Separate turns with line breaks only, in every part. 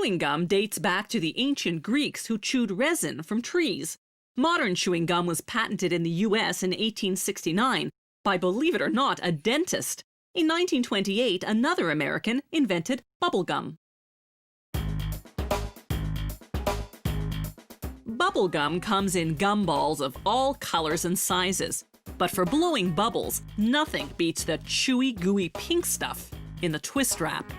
Chewing gum dates back to the ancient Greeks who chewed resin from trees. Modern chewing gum was patented in the US in 1869 by, believe it or not, a dentist. In 1928, another American invented bubble gum. Bubble gum comes in gumballs of all colors and sizes. But for blowing bubbles, nothing beats the chewy, gooey pink stuff in the twist wrap.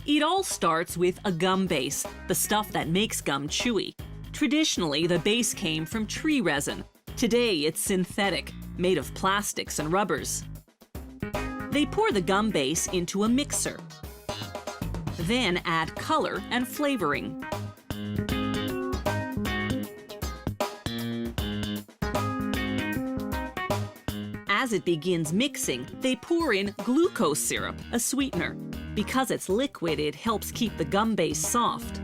It all starts with a gum base, the stuff that makes gum chewy. Traditionally, the base came from tree resin. Today, it's synthetic, made of plastics and rubbers. They pour the gum base into a mixer, then add color and flavoring. As it begins mixing, they pour in glucose syrup, a sweetener. Because it's liquid, it helps keep the gum base soft.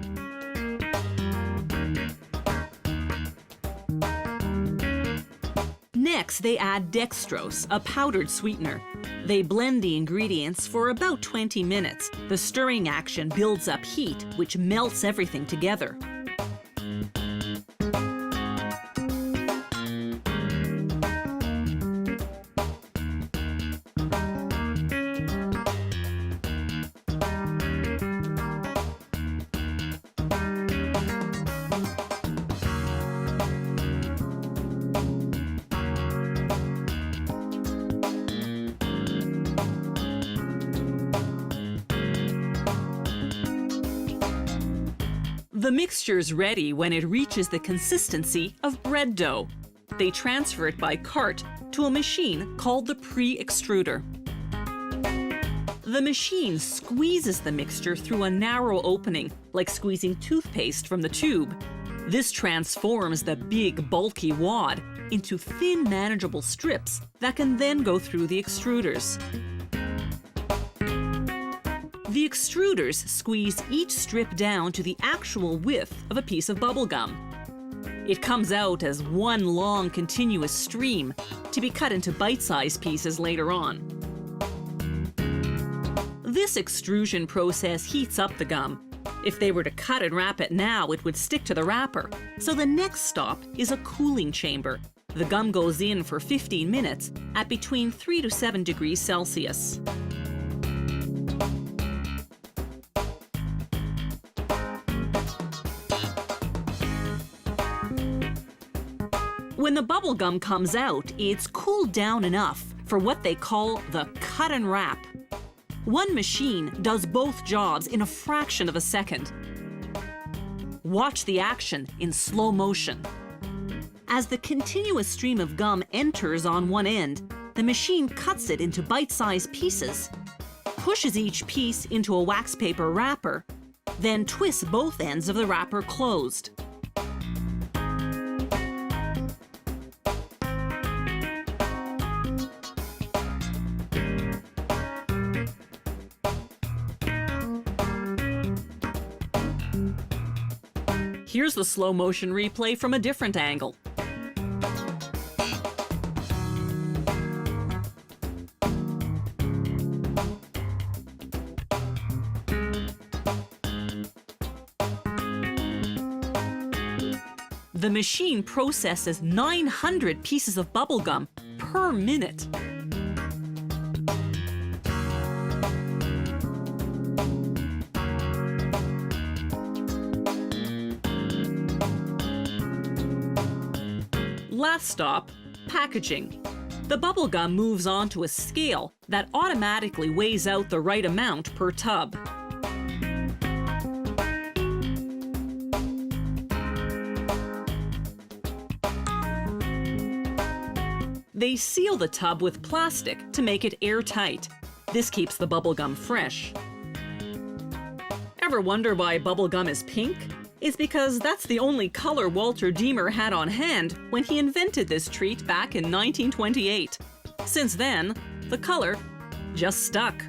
Next, they add dextrose, a powdered sweetener. They blend the ingredients for about 20 minutes. The stirring action builds up heat, which melts everything together. The mixture's ready when it reaches the consistency of bread dough. They transfer it by cart to a machine called the pre-extruder. The machine squeezes the mixture through a narrow opening, like squeezing toothpaste from the tube. This transforms the big, bulky wad into thin, manageable strips that can then go through the extruders. The extruders squeeze each strip down to the actual width of a piece of bubble gum. It comes out as one long, continuous stream to be cut into bite-sized pieces later on. This extrusion process heats up the gum. If they were to cut and wrap it now, it would stick to the wrapper. So the next stop is a cooling chamber. The gum goes in for 15 minutes at between 3 to 7 degrees Celsius. When the bubble gum comes out, it's cooled down enough for what they call the cut and wrap. One machine does both jobs in a fraction of a second. Watch the action in slow motion. As the continuous stream of gum enters on one end, the machine cuts it into bite-sized pieces, pushes each piece into a wax paper wrapper, then twists both ends of the wrapper closed. Here's the slow motion replay from a different angle. The machine processes 900 pieces of bubble gum per minute. Last stop, packaging. The bubble gum moves on to a scale that automatically weighs out the right amount per tub. They seal the tub with plastic to make it airtight. This keeps the bubble gum fresh. Ever wonder why bubble gum is pink? It's because that's the only color Walter Deemer had on hand when he invented this treat back in 1928. Since then, the color just stuck.